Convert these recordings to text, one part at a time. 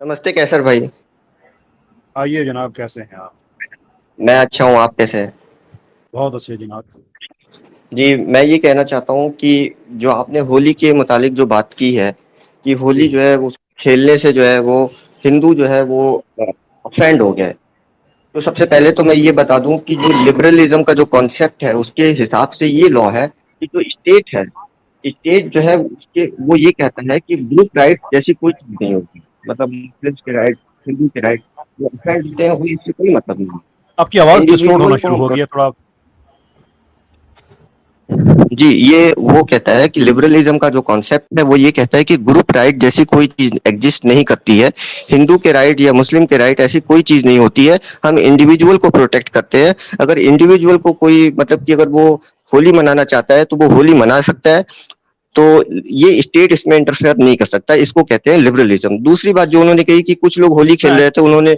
नमस्ते कैसर भाई। आइए जनाब, कैसे हैं आप? मैं अच्छा हूँ, आप कैसे हैं? बहुत अच्छे जनाब। जी, मैं ये कहना चाहता हूँ कि जो आपने होली के मुतालिक जो बात की है कि होली जी। जो है वो खेलने से जो है वो हिंदू जो है वो ऑफेंड हो गया है। तो सबसे पहले तो मैं ये बता दूं कि जो लिबरलिज्म का जो कॉन्सेप्ट है उसके हिसाब से ये लॉ है कि जो स्टेट है, स्टेट जो है उसके वो ये कहता है कि ग्रुप राइट जैसी कोई चीज नहीं होती। मतलब मुस्लिम्स के राइट, हिंदू के राइट वो ऑफेंड होते हैं, वो इससे कोई मतलब नहीं आपकी है। आवाज़ डिस्टोर्ट इंडिविजुअल होना को शुरू हम हो गई है थोड़ा। जी, ये वो कहता है कि लिबरलिज्म का जो कॉन्सेप्ट है वो ये कहता है कि ग्रुप राइट जैसी कोई चीज़ एग्जिस्ट नहीं करती है। हिंदू के राइट या मुस्लिम के राइट ऐसी कोई चीज़ नहीं होती है। हम इंडिविजुअल को प्रोटेक्ट करते हैं। अगर इंडिविजुअल को कोई मतलब कि अगर वो होली मनाना चाहता है तो वो होली मना सकता है। तो ये स्टेट इसमें इंटरफेयर नहीं कर सकता। इसको कहते हैं लिबरलिज्म। दूसरी बात जो उन्होंने कही कि कुछ लोग होली खेल इसमें रहे थे, उन्होंने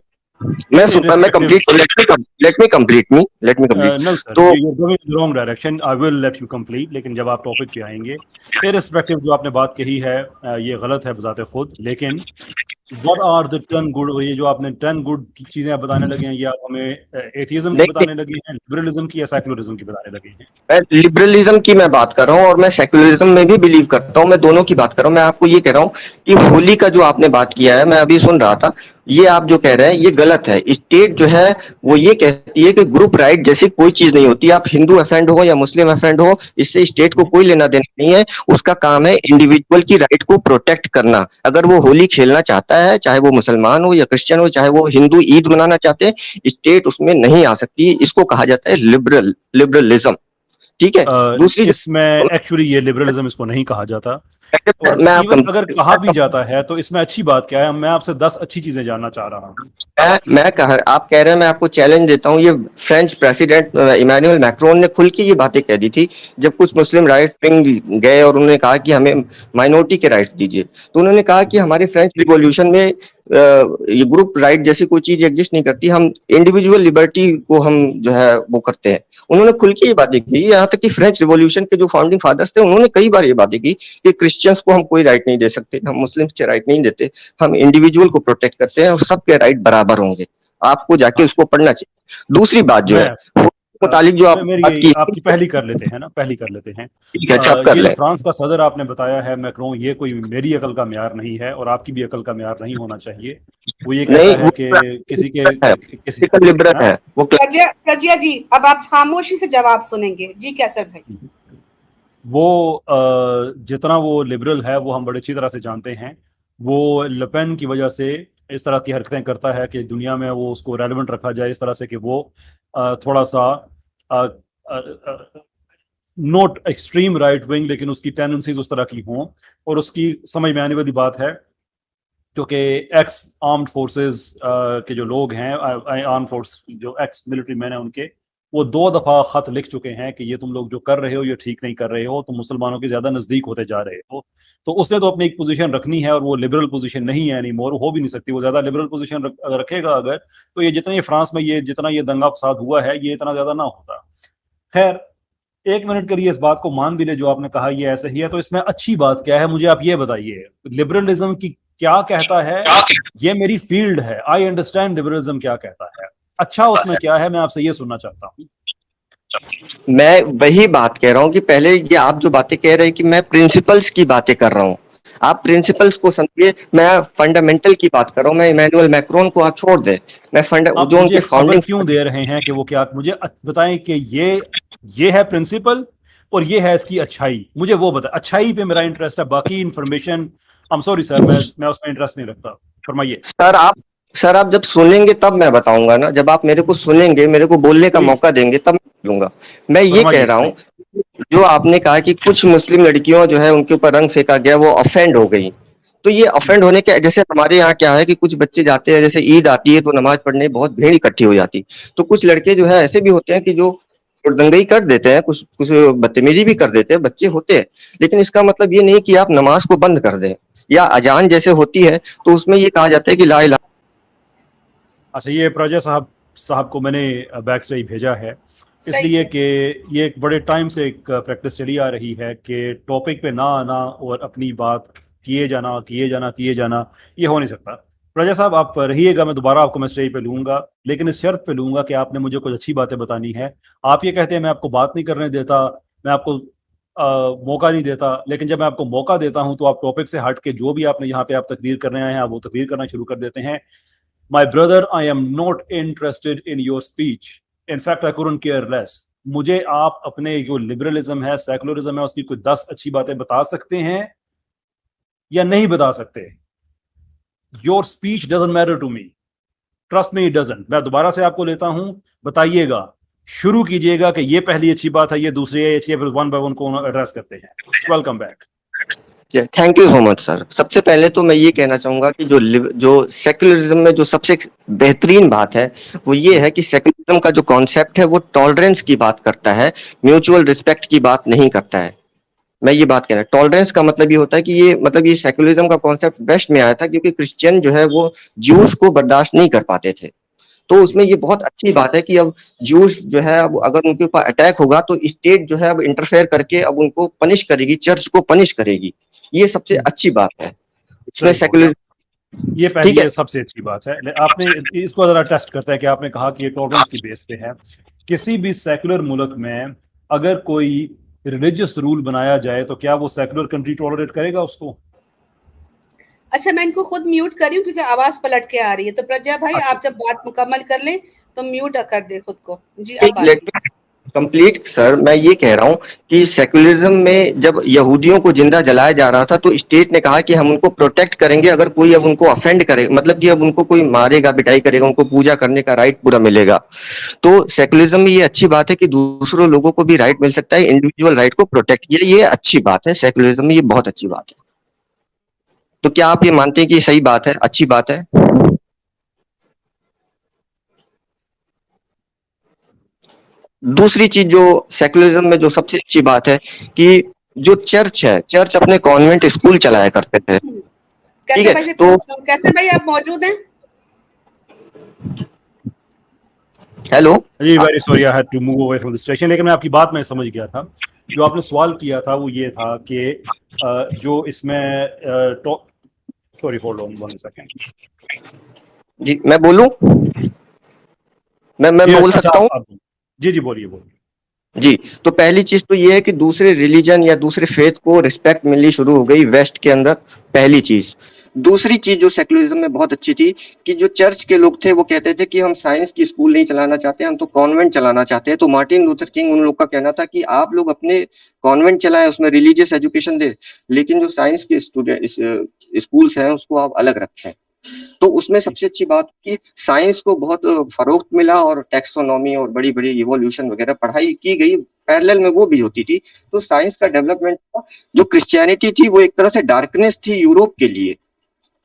मैं irrespective. Complete let me complete. No sir, तो you going in the wrong direction. I will let you complete, लेकिन जब आप टॉपिक पे आएंगे, इररिस्पेक्टिव जो आपने बात कही है, ये गलत है बजाते खुद। लेकिन व्हाट आर द 10 गुड, ये जो आपने 10 गुड चीजें आप बताने लगे हैं, ये आप हमें एथिज्म की नहीं, बताने लगे हैं, लिबरलिज्म की, या सेकुलरिज्म की बताने लगे हैं? मैं लिबरलिज्म की मैं बात कर रहा हूँ और मैं सेकुलरिज्म में भी बिलीव करता हूँ। मैं दोनों की बात कर रहा हूँ। मैं आपको ये कह रहा हूँ कि होली का जो आपने बात किया है, मैं अभी सुन रहा था, ये आप जो कह रहे हैं ये गलत है। स्टेट जो है वो ये कहती है कि ग्रुप राइट जैसी कोई चीज नहीं होती। आप हिंदू अफेंड हो या मुस्लिम अफेंड हो, इससे स्टेट को कोई लेना देना नहीं है। उसका काम है इंडिविजुअल की राइट को प्रोटेक्ट करना। अगर वो होली खेलना चाहता है, चाहे वो मुसलमान हो या क्रिश्चियन हो, चाहे वो हिंदू ईद मनाना चाहते हैं, स्टेट उसमें नहीं आ सकती। इसको कहा जाता है लिबरलिज्म। ठीक है। दूसरी इसमें एक्चुअली ये लिबरलिज्म इसको नहीं कहा जाता। जो और मैं आप इवन अगर कहा भी जाता है तो इसमें अच्छी बात क्या है? मैं आपसे 10 अच्छी चीजें जानना चाह रहा हूँ। मैं कह आप कह रहे हैं, मैं आपको चैलेंज देता हूँ। ये फ्रेंच प्रेसिडेंट इमानुअल मैक्रोन ने खुल के ये बातें कह दी थी जब कुछ मुस्लिम राइट विंग गए और उन्होंने कहा कि हमें माइनॉरिटी के राइट्स दीजिए। तो उन्होंने कहा कि हमारे फ्रेंच रिवॉल्यूशन में ये ग्रुप राइट जैसी कोई चीज एग्जिस्ट नहीं करती। हम इंडिविजुअल लिबर्टी को हम जो है वो करते हैं। उन्होंने खुल के ये बातें की। यहाँ तक कि फ्रेंच रिवॉल्यूशन के जो फाउंडिंग फादर्स थे उन्होंने कई बार ये बातें की कि क्रिश्चियंस को हम कोई राइट नहीं दे सकते, हम मुस्लिम्स के राइट नहीं देते। हम इंडिविजुअल को प्रोटेक्ट करते हैं और सबके राइट बराबर होंगे। आपको जाके हाँ। उसको पढ़ना चाहिए। दूसरी बात जो मैं है मुतालिक जो आप मेरी बात की, आपकी पहली कर लेते हैं ना, पहली कर लेते हैं। ठीक है, अच्छा आप कर ये जो लें। फ्रांस का सदर आपने बताया है मैक्रों, ये कोई मेरी अकल का म्यार नहीं है और आपकी भी अकल का म्यार नहीं होना चाहिए। वो ये नहीं, कहता है वो कि किसी के है, किसी, लिबरल हाँ। है वो। प्रज्ञा प्रज्ञा जी, अब आप खामोशी से जवाब सुनेंगे जी कैसर भाई। वो जितना वो लिबरल है वो हम बड़ी अच्छी तरह से जानते हैं। वो लपेन की वजह से इस तरह की हरकतें करता है कि दुनिया में वो उसको रेलेवेंट रखा जाए, इस तरह से कि वो थोड़ा सा नोट एक्सट्रीम राइट विंग, लेकिन उसकी टेंडेंसीज उस तरह की हों। और उसकी समझ में आने वाली बात है, क्योंकि एक्स आर्म्ड फोर्सेस के जो लोग हैं, आर्म फोर्स जो एक्स मिलिट्री मैन है उनके, वो 2 दफा खत लिख चुके हैं कि ये तुम लोग जो कर रहे हो ये ठीक नहीं कर रहे हो, तुम मुसलमानों के ज्यादा नजदीक होते जा रहे हो। तो उसने तो अपनी एक पोजीशन रखनी है, और वो लिबरल पोजीशन नहीं है एनी मोर, हो भी नहीं सकती। वो ज्यादा लिबरल पोजीशन रखेगा अगर, तो ये जितना ये फ्रांस में ये जितना ये दंगा फसाद हुआ है ये इतना ज्यादा ना होता। खैर, 1 मिनट के लिए इस बात को मान भी ले जो आपने कहा ये ऐसे ही है, तो इसमें अच्छी बात क्या है मुझे आप ये बताइए। लिबरलिज्म की क्या कहता है? ये मेरी फील्ड है, आई अंडरस्टैंड लिबरलिज्म क्या कहता है। अच्छा उसमें क्या है, मैं आपसे ये सुनना चाहता हूँ। मैं वही बात कह रहा हूँ कि पहले ये आप जो बातें कह रहे हैं कि मैं प्रिंसिपल्स की बातें कर रहा हूँ। आप प्रिंसिपल्स को समझिए, मैं फंडामेंटल की बात कर रहा हूँ। मैं इमैनुअल मैक्रोन को आप छोड़ दे। मैं फंड आप जो मुझे उनके खबर फाउंडिंग, क्यों दे रहे हैं कि वो क्या? मुझे बताएं कि ये है प्रिंसिपल और ये है इसकी अच्छाई। मुझे वो बता, अच्छाई पे मेरा इंटरेस्ट है, बाकी information I am sorry sir, मैं उसमें इंटरेस्ट नहीं रखता। फरमाइए। सर आप सर आप जब सुनेंगे तब मैं बताऊंगा ना। जब आप मेरे को सुनेंगे, मेरे को बोलने का प्लीज मौका देंगे तब मैं बोलूंगा। मैं ये कह फरमाइए रहा हूँ, प्लीज। जो आपने कहा कि कुछ मुस्लिम लड़कियों जो है उनके ऊपर रंग फेंका गया, वो ऑफेंड हो गई। तो ये ऑफेंड होने के, जैसे हमारे यहाँ क्या है कि कुछ बच्चे जाते हैं, जैसे ईद आती है तो नमाज पढ़ने बहुत भीड़ इकट्ठी हो जाती। तो कुछ लड़के जो है ऐसे भी होते हैं कि जो दंगई कर देते हैं, कुछ कुछ बदतमीजी भी कर देते हैं, बच्चे होते हैं। लेकिन इसका मतलब ये नहीं कि आप नमाज को बंद कर दें। या अजान जैसे होती है तो उसमें ये कहा जाता है कि ला इलाहा। अच्छा, ये प्रजा साहब को मैंने बैक स्टेज भेजा है, सही इसलिए है। कि ये एक बड़े टाइम से एक प्रैक्टिस चली आ रही है कि टॉपिक पे ना आना और अपनी बात किए जाना किए जाना किए जाना, ये हो नहीं सकता। प्रजा साहब आप रहिएगा, मैं दोबारा आपको मैं स्टेज पे लूंगा, लेकिन इस शर्त पे लूंगा कि आपने मुझे कुछ अच्छी बातें बतानी है। आप ये कहते हैं मैं आपको बात नहीं करने देता, मैं आपको मौका नहीं देता, लेकिन जब मैं आपको मौका देता हूं तो आप टॉपिक से हट के जो भी आपने यहाँ पे आप तकरीर करने आए हैं आप वो तकरीर करना शुरू कर देते हैं। My brother, I am not interested in your speech, in fact I couldn't care less. मुझे आप अपने जो लिबरलिज्म है, सेकुलरिज्म है, उसकी कोई 10 अच्छी बातें बता सकते हैं या नहीं बता सकते। Your speech doesn't matter to me, trust me it doesn't. मैं दोबारा से आपको लेता हूं, बताइएगा, शुरू कीजिएगा कि ये पहली अच्छी बात है, ये दूसरी अच्छी है, फिर वन बाय वन को एड्रेस करते हैं। Welcome back. Thank you so much sir. सबसे पहले तो मैं ये कहना चाहूंगा कि जो सेक्युलरिज्म में जो सबसे बेहतरीन बात है वो ये है कि सेक्युलरिज्म का जो कॉन्सेप्ट है वो टॉलरेंस की बात करता है, म्यूचुअल रिस्पेक्ट की बात नहीं करता है। मैं ये बात कह रहा हूँ, टॉलरेंस का मतलब ये होता है कि ये सेक्युलरिज्म का कॉन्सेप्ट वेस्ट में आया था क्योंकि क्रिश्चियन जो है वो ज्यूस को बर्दाश्त नहीं कर पाते थे। तो उसमें ये बहुत अच्छी बात है कि अब ज्यूस जो है अब अगर उनके ऊपर अटैक होगा तो स्टेट जो है अब इंटरफेयर करके अब उनको पनिश करेगी, चर्च को पनिश करेगी। ये सबसे अच्छी बात है इसमें सेक्युलरिज्म। ये ठीक पहली है, सबसे अच्छी बात है। आपने इसको जरा टेस्ट करता है कि आपने कहा कि ये टॉलरेंस की बेस पे है। किसी भी सेकुलर मुल्क में अगर कोई रिलीजियस रूल बनाया जाए तो क्या वो सेकुलर कंट्री टॉलरेट करेगा उसको? अच्छा, मैं इनको खुद म्यूट कर रही हूँ क्योंकि आवाज पलट के आ रही है। तो प्रज्ञा भाई आप जब बात मुकम्मल कर लें तो म्यूट कर दे खुद को। जी अब बात कंप्लीट सर। मैं ये कह रहा हूँ कि सेक्युलरिज्म में जब यहूदियों को जिंदा जलाया जा रहा था तो स्टेट ने कहा कि हम उनको प्रोटेक्ट करेंगे, अगर कोई अब उनको अफेंड करे, मतलब कि अब उनको कोई मारेगा पिटाई करेगा, उनको पूजा करने का राइट पूरा मिलेगा। तो सेक्युलरिज्म में ये अच्छी बात है कि दूसरों लोगों को भी राइट मिल सकता है, इंडिविजुअल राइट को प्रोटेक्ट, ये अच्छी बात है सेक्युलरिज्म में, ये बहुत अच्छी बात है। तो क्या आप ये मानते हैं कि सही बात है, अच्छी बात है? दूसरी चीज जो सेक्युलरिज्म में जो सबसे अच्छी बात है कि जो चर्च है, चर्च अपने कॉन्वेंट स्कूल चलाया करते थे। ठीक कैसे है, भाई तो कैसे भाई आप मौजूद हैं? Hello ji, very sorry I had to move away from the station, लेकिन मैं आपकी बात में समझ गया था। जो आपने सवाल किया था वो ये था कि जो इसमें सॉरी होल्ड ऑन 1 सेकंड। जी मैं बोलूं, मैं बोल सकता हूँ? जी जी बोलिए बोलिए। जी, तो पहली चीज तो ये है कि दूसरे रिलीजन या दूसरे फेथ को रिस्पेक्ट मिलनी शुरू हो गई वेस्ट के अंदर, पहली चीज। दूसरी चीज जो सेक्युलरिज्म में बहुत अच्छी थी कि जो चर्च के लोग थे वो कहते थे कि हम साइंस की स्कूल नहीं चलाना चाहते, हम तो कॉन्वेंट चलाना चाहते हैं। तो मार्टिन लूथर किंग उन लोग का कहना था कि आप लोग अपने कॉन्वेंट चलाएं, उसमें रिलीजियस एजुकेशन दे, लेकिन जो साइंस के स्टूडेंट स्कूल्स हैं उसको आप अलग रखें। तो उसमें सबसे अच्छी बात कि साइंस को बहुत फरोख्त मिला और टैक्सोनॉमी और बड़ी बड़ी इवोल्यूशन वगैरह पढ़ाई की गई, पैरेलल में वो भी होती थी। तो साइंस का डेवलपमेंट था। जो क्रिश्चियनिटी थी वो एक तरह से डार्कनेस थी यूरोप के लिए।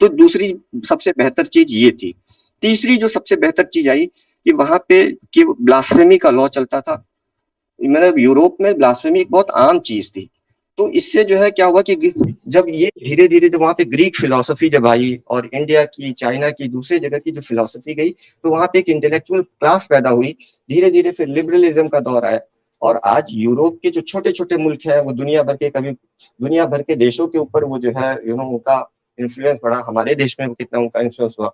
तो दूसरी सबसे बेहतर चीज ये थी। तीसरी जो सबसे बेहतर चीज आई कि वहां पे कि ब्लास्फेमी का लॉ चलता था। मतलब यूरोप में ब्लास्फेमी एक बहुत आम चीज थी। तो इससे जो है क्या हुआ कि जब ये धीरे धीरे जब वहां पे ग्रीक फिलोसफी जब आई और इंडिया की, चाइना की, दूसरी जगह की जो फिलोसफी गई, तो वहां पे एक इंटेलेक्चुअल क्लास पैदा हुई। धीरे धीरे फिर लिबरलिज्म का दौर आया और आज यूरोप के जो छोटे छोटे मुल्क हैं वो दुनिया भर के देशों के ऊपर वो जो है उनका इन्फ्लुएंस पड़ा। हमारे देश में कितना उनका इन्फ्लुएंस हुआ।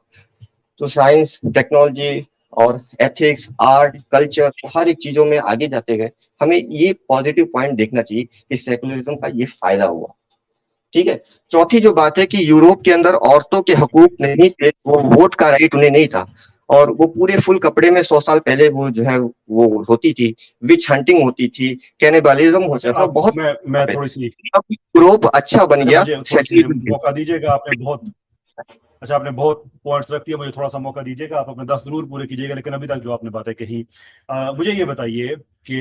तो साइंस, टेक्नोलॉजी और एथिक्स, आर्ट, कल्चर, हर एक चीजों में आगे जाते गए। हमें ये पॉजिटिव पॉइंट देखना चाहिए कि सेकुलरिज्म का ये फायदा हुआ। ठीक है। चौथी जो बात है कि यूरोप के अंदर औरतों के हकूक नहीं थे, वो वोट का राइट उन्हें नहीं था और वो पूरे फुल कपड़े में 100 साल पहले वो जो है वो होती थी, विच हंटिंग होती थी, कैनिबलिज्म होता था। बहुत मैं थोड़ी सी यूरोप अच्छा बन गया। मौका दीजिएगा, आपने बहुत पॉइंट्स रख दिए, मुझे थोड़ा सा मौका दीजिएगा, आप अपने 10 जरूर पूरे कीजिएगा, लेकिन अभी तक जो आपने बातें कही, मुझे ये बताइए कि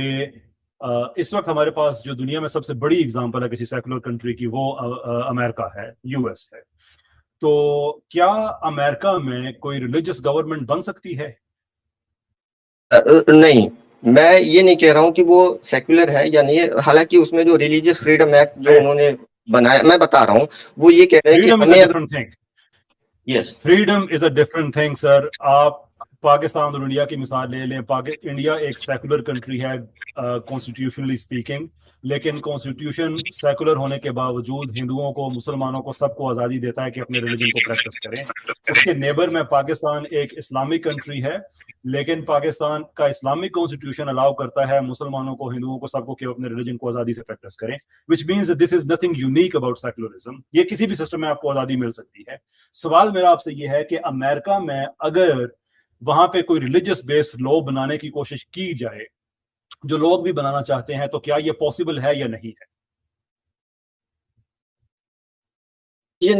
इस वक्त हमारे पास जो दुनिया में सबसे बड़ी एग्जांपल है किसी सेकुलर कंट्री की, वो अमेरिका है, यूएस है। तो क्या अमेरिका में कोई रिलीजियस गवर्नमेंट बन सकती है? नहीं, मैं ये नहीं कह रहा हूँ कि वो सेक्युलर है या नहीं है। हालांकि उसमें जो रिलीजियस फ्रीडम एक्ट जो उन्होंने बनाया, मैं बता रहा हूँ, वो ये कह रहे हैं कि freedom is a different thing. Yes, freedom is a different thing sir. आप पाकिस्तान और इंडिया की मिसाल ले लें। इंडिया एक सेकुलर कंट्री है कॉन्स्टिट्यूशनली स्पीकिंग, लेकिन कॉन्स्टिट्यूशन सेकुलर होने के बावजूद हिंदुओं को, मुसलमानों को, सबको आज़ादी देता है कि अपने रिलीजन को प्रैक्टिस करें। उसके नेबर में पाकिस्तान एक इस्लामिक कंट्री है, लेकिन पाकिस्तान का इस्लामिक कॉन्स्टिट्यूशन अलाउ करता है मुसलमानों को, हिंदुओं को, सबको कि अपने रिलीजन को आज़ादी से प्रैक्टिस करें, which means this is nothing unique about secularism. ये किसी भी सिस्टम में आपको आज़ादी मिल सकती है। सवाल मेरा आपसे ये है कि अमेरिका में अगर वहां पे कोई रिलीजियस बेस्ड लॉ बनाने की कोशिश की जाए, जो लोग भी बनाना चाहते हैं, तो क्या ये पॉसिबल है या नहीं है?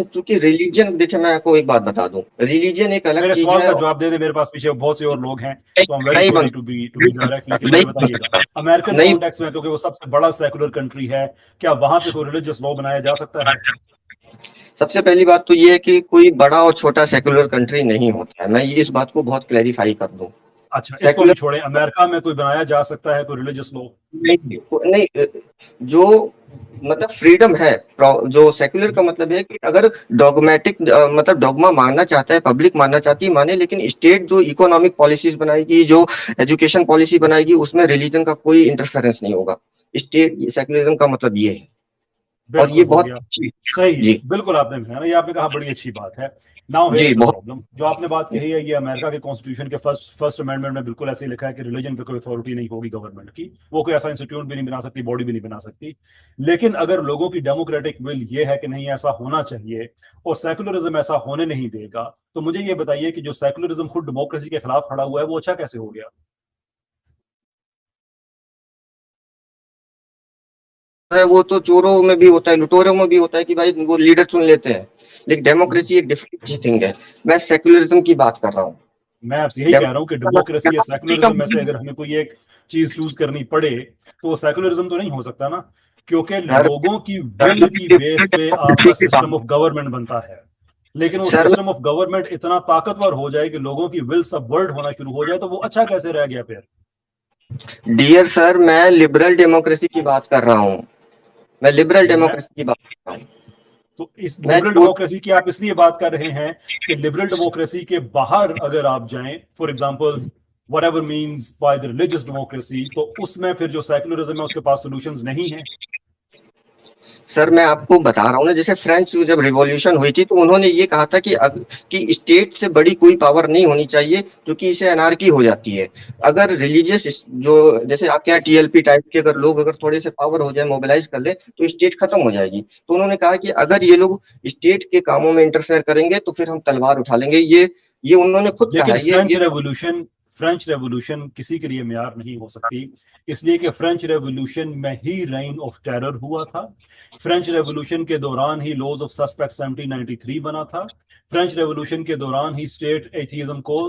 चूंकि रिलीजन, देखिए मैं आपको एक बात बता दूं, रिलीजन एक अलग मेरे चीज सवाल है। का जवाब दे दे, मेरे पास पीछे बहुत से और लोग हैं, तो I am very sorry to be direct, लेकिन मुझे बताइएगा अमेरिकन कॉन्टेक्स्ट में, क्योंकि वो सबसे बड़ा सेकुलर कंट्री है, क्या वहां पे कोई रिलीजियस लॉ बनाया जा सकता है? सबसे पहली बात तो ये है कि कोई बड़ा और छोटा सेकुलर कंट्री नहीं होता है, मैं ये इस बात को बहुत क्लैरिफाई कर दूं। अच्छा, इसको भी छोड़ें, अमेरिका में कोई बनाया जा सकता है कोई रिलीजियस लॉ? नहीं, जो मतलब फ्रीडम है, जो सेक्युलर का मतलब है कि अगर डॉगमेटिक मतलब डॉगमा मानना चाहता है, पब्लिक मानना चाहती है माने, लेकिन स्टेट जो इकोनॉमिक पॉलिसीज बनाएगी, जो एजुकेशन पॉलिसी बनाएगी, उसमें रिलीजन का कोई इंटरफेरेंस नहीं होगा। स्टेट सेक्युलरिज्म का मतलब ये है, और ये बहुत सही जी, बिल्कुल आपने कहा, ये आपने कहा बड़ी अच्छी बात है। Now here is the problem, जो आपने बात कही है, ये अमेरिका के कॉन्स्टिट्यूशन के फर्स्ट अमेंडमेंट में बिल्कुल ऐसे ही लिखा है कि रिलीजन पे कोई अथॉरिटी नहीं होगी गवर्नमेंट की, वो कोई ऐसा इंस्टीट्यूट भी नहीं बना सकती, बॉडी भी नहीं बना सकती। लेकिन अगर लोगों की डेमोक्रेटिक विल ये है कि नहीं ऐसा होना चाहिए और सेकुलरिज्म ऐसा होने नहीं देगा, तो मुझे ये बताइए कि जो सेकुलरिज्म खुद डेमोक्रेसी के खिलाफ खड़ा हुआ है, वो अच्छा कैसे हो गया? है वो तो चोरों में भी होता है, लुटेरों में भी होता है कि भाई वो लीडर चुन लेते हैं, लेकिन डेमोक्रेसी एक डिफरेंट थिंग है। मैं सेक्युलरिज्म की बात कर रहा हूँ। मैं आपसे यही कह रहा हूँ कि डेमोक्रेसी या सेकुलरिज्म में से अगर हमें कोई एक चीज चूज करनी पड़े, तो वो सेकुलरिज्म तो नहीं हो सकता ना, क्योंकि लोगों की विल की बेस पे आपका सिस्टम ऑफ गवर्नमेंट बनता है। लेकिन वो सिस्टम ऑफ गवर्नमेंट इतना ताकतवर हो जाए कि लोगों की विल सबवर्ट होना शुरू हो जाए, तो वो अच्छा कैसे रह गया फिर? डियर सर, मैं लिबरल डेमोक्रेसी की बात कर रहा हूँ, मैं लिबरल डेमोक्रेसी की बात कर रहा हूँ। तो इस लिबरल डेमोक्रेसी की आप इसलिए बात कर रहे हैं कि लिबरल डेमोक्रेसी के बाहर अगर आप जाएं, for example whatever means by the religious democracy, तो उसमें फिर जो सेकुलरिज्म है उसके पास सॉल्यूशंस नहीं है। सर मैं आपको बता रहा हूँ ना, जैसे फ्रेंच जब रिवॉल्यूशन हुई थी, तो उन्होंने ये कहा था कि स्टेट से बड़ी कोई पावर नहीं होनी चाहिए, क्योंकि इससे अनार्की हो जाती है। अगर रिलीजियस जो जैसे आपके यहाँ टीएलपी टाइप के अगर लोग अगर थोड़े से पावर हो जाए, मोबिलाइज कर ले, तो स्टेट खत्म हो जाएगी। तो उन्होंने कहा कि अगर ये लोग स्टेट के कामों में इंटरफेयर करेंगे तो फिर हम तलवार उठा लेंगे। ये उन्होंने खुद कहा लेकिन है। फ्रेंच रेवोल्यूशन किसी के लिए मेयार नहीं हो सकती, इसलिए कि फ्रेंच रेवोल्यूशन में ही रेन ऑफ टेरर हुआ था। फ्रेंच रेवोल्यूशन के दौरान ही लॉज ऑफ सस्पेक्ट 1793 बना था। फ्रेंच रेवोल्यूशन के दौरान ही स्टेट एथिज्म को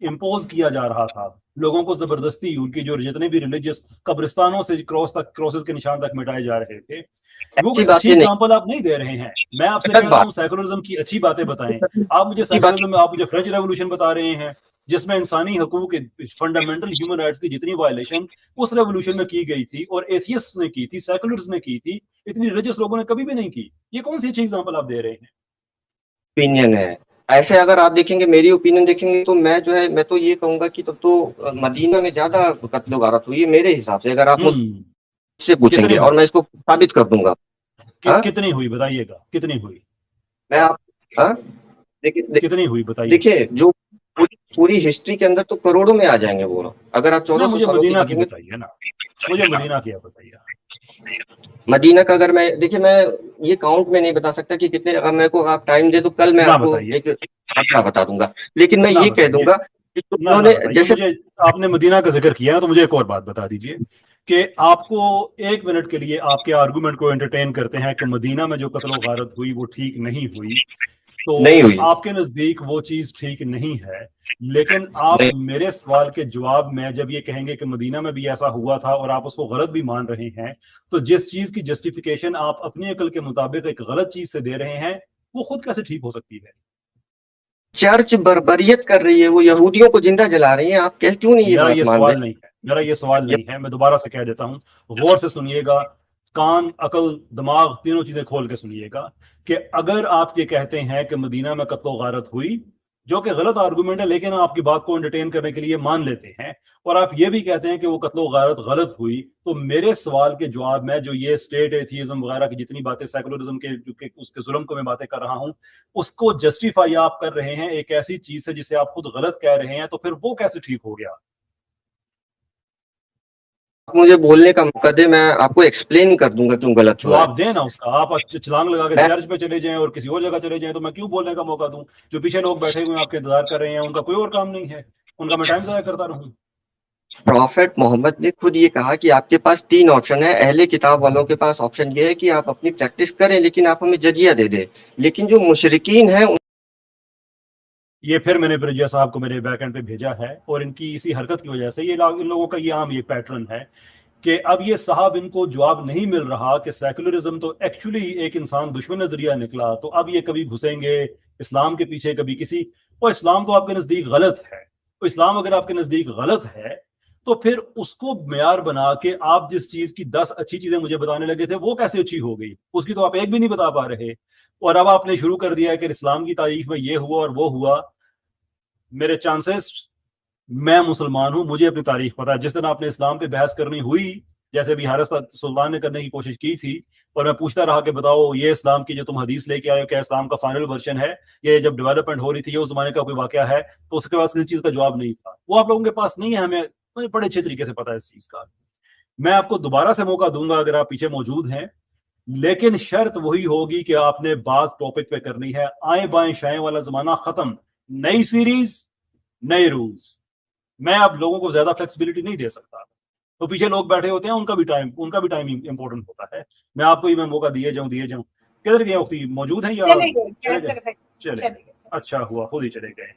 इम्पोज किया जा रहा था, लोगों को जबरदस्ती उनकी जो जितने भी रिलीजियस कब्रिस्तानों से क्रॉसेस के निशान तक मिटाए जा रहे थे। वो कोई अच्छी एग्जांपल आप नहीं दे रहे हैं। मैं आपसे कह रहा हूँ सेकुलरिज्म की अच्छी बातें बताएं। आप मुझे सेकुलरिज्म में आप मुझे फ्रेंच रेवोल्यूशन बता रहे हैं, जिसमें इंसानी हकूक के फंडामेंटल ह्यूमन राइट्स की जितनी वायलेशन उस रेवोल्यूशन में की गई थी, और एथियस्ट ने की थी, सेकुलर्स ने की थी, इतनी रिलीजियस लोगों ने कभी भी नहीं की। ये कौन सी अच्छी एग्जांपल आप दे रहे हैं? ओपिनियन है ऐसे, अगर आप देखेंगे, मेरी ओपिनियन देखेंगे, तो मैं जो है मैं तो ये कहूंगा कि तब तो मदीना में ज्यादा कत्लो गारत हुई है मेरे हिसाब से, अगर आप मुझसे पूछेंगे, और मैं इसको साबित कर दूंगा। कितनी हुई बताइएगा, कितनी हुई? मैं आप कितनी हुई बताइए। देखिए, जो पूरी हिस्ट्री के अंदर तो करोड़ों में आ जाएंगे वो लोग, अगर आप 1400 मुझे सालों मदीना की बताइए ना, मुझे मदीना की आप बताइए। मदीना का अगर मैं देखिए, मैं ये काउंट में नहीं बता सकता कि कितने, अगर मेरे को आप टाइम दे तो कल मैं आपको एक आंकड़ा बता दूंगा, लेकिन मैं ये कह दूंगा कि उन्होंने जैसे मुझे आपने मदीना का जिक्र किया ना, तो मुझे एक और बात बता दीजिए कि आपको एक मिनट के लिए आपके आर्गुमेंट को एंटरटेन करते हैं कि मदीना में जो कत्ल गारत हुई वो ठीक नहीं हुई, तो आपके नजदीक वो चीज ठीक नहीं है, लेकिन आप मेरे सवाल के जवाब में जब ये कहेंगे कि मदीना में भी ऐसा हुआ था और आप उसको गलत भी मान रहे हैं, तो जिस चीज की जस्टिफिकेशन आप अपनी अकल के मुताबिक एक गलत चीज से दे रहे हैं, वो खुद कैसे ठीक हो सकती है? चर्च बर्बरियत कर रही है, वो यहूदियों को जिंदा जला रही है, आप क्यों नहीं ये बात मान रहे? नहीं है, मेरा ये सवाल नहीं है, मैं दोबारा से कह देता हूं, गौर से सुनिएगा, कान, अकल, दिमाग तीनों चीजें खोल के सुनिएगा कि अगर आप ये कहते हैं कि मदीना में कत्लो गारत हुई, जो कि गलत आर्गुमेंट है, लेकिन आपकी बात को एंटरटेन करने के लिए मान लेते हैं, और आप ये भी कहते हैं कि वो कत्लो गारत गलत हुई। तो मेरे सवाल के जवाब में जो ये स्टेट एथियज्म वगैरह की जितनी बातें, सेकुलरिज्म के उसके जुल्म को मैं बातें कर रहा हूं, उसको जस्टिफाई आप कर रहे हैं एक ऐसी चीज से जिसे आप खुद गलत कह रहे हैं, तो फिर वो कैसे ठीक हो गया? आप मुझे बोलने का मौका दे, मैं आपको एक्सप्लेन कर दूंगा क्यों गलत हुआ है। जवाब दें ना उसका। आप छलांग लगा के चर्च पे चले जाएं और किसी और जगह चले जाएं तो मैं क्यों बोलने का मौका दूं? जो पीछे लोग बैठे हुए हैं आपके इंतजार कर रहे हैं, उनका कोई और काम नहीं है, उनका मैं टाइम ज़ाया करता रहूं? प्रॉफेट मोहम्मद ने खुद ये कहा कि आपके पास 3 ऑप्शन है। अहले किताब वालों के पास ऑप्शन ये है कि आप अपनी प्रैक्टिस करें, लेकिन आप हमें जजिया दे दें। लेकिन जो मुशरिकीन हैं, ये फिर मैंने ब्रिजिया साहब को मेरे बैक एंड पे भेजा है, और इनकी इसी हरकत की वजह से इन लोगों का ये आम ये पैटर्न है कि अब ये साहब इनको जवाब नहीं मिल रहा कि सेकुलरिज्म तो एक्चुअली एक इंसान दुश्मन नजरिया निकला, तो अब ये कभी घुसेंगे इस्लाम के पीछे, कभी किसी, और इस्लाम तो आपके नजदीक गलत है। तो इस्लाम अगर आपके नजदीक गलत है तो फिर उसको मेयार बना के आप जिस चीज की 10 अच्छी चीजें मुझे बताने लगे थे वो कैसे अच्छी हो गई, उसकी तो आप एक भी नहीं बता पा रहे। और अब आपने शुरू कर दिया है कि इस्लाम की तारीख में ये हुआ और वो हुआ। मेरे चांसेस, मैं मुसलमान हूं, मुझे अपनी तारीख पता है। जिस दिन आपने इस्लाम पे बहस करनी हुई, जैसे भी हारिस सुल्तान ने करने की कोशिश की थी, और मैं पूछता रहा कि बताओ ये इस्लाम की जो तुम हदीस लेके आए हो क्या इस्लाम का फाइनल वर्जन है, ये जब डेवलपमेंट हो रही थी ये उस जमाने का कोई वाकया है, तो उसके पास किसी चीज का जवाब नहीं था। वो आप लोगों के पास नहीं है, हमें बड़े अच्छे तरीके से पता है इस चीज का। मैं आपको दोबारा से मौका दूंगा अगर आप पीछे मौजूद हैं, लेकिन शर्त वही होगी कि आपने बात टॉपिक पे करनी है। आए बाएं शाएं वाला जमाना खत्म, नई सीरीज, नए रूल्स। मैं अब लोगों को ज्यादा फ्लेक्सिबिलिटी नहीं दे सकता। तो पीछे लोग बैठे होते हैं, उनका भी टाइम इंपॉर्टेंट होता है। मैं आपको ही मैं मौका दिए जाऊं। किधर गए उख्ती, मौजूद है या चले गए चले कैसर गए? भाई, चले, चले गए। अच्छा हुआ खुद ही चले गए।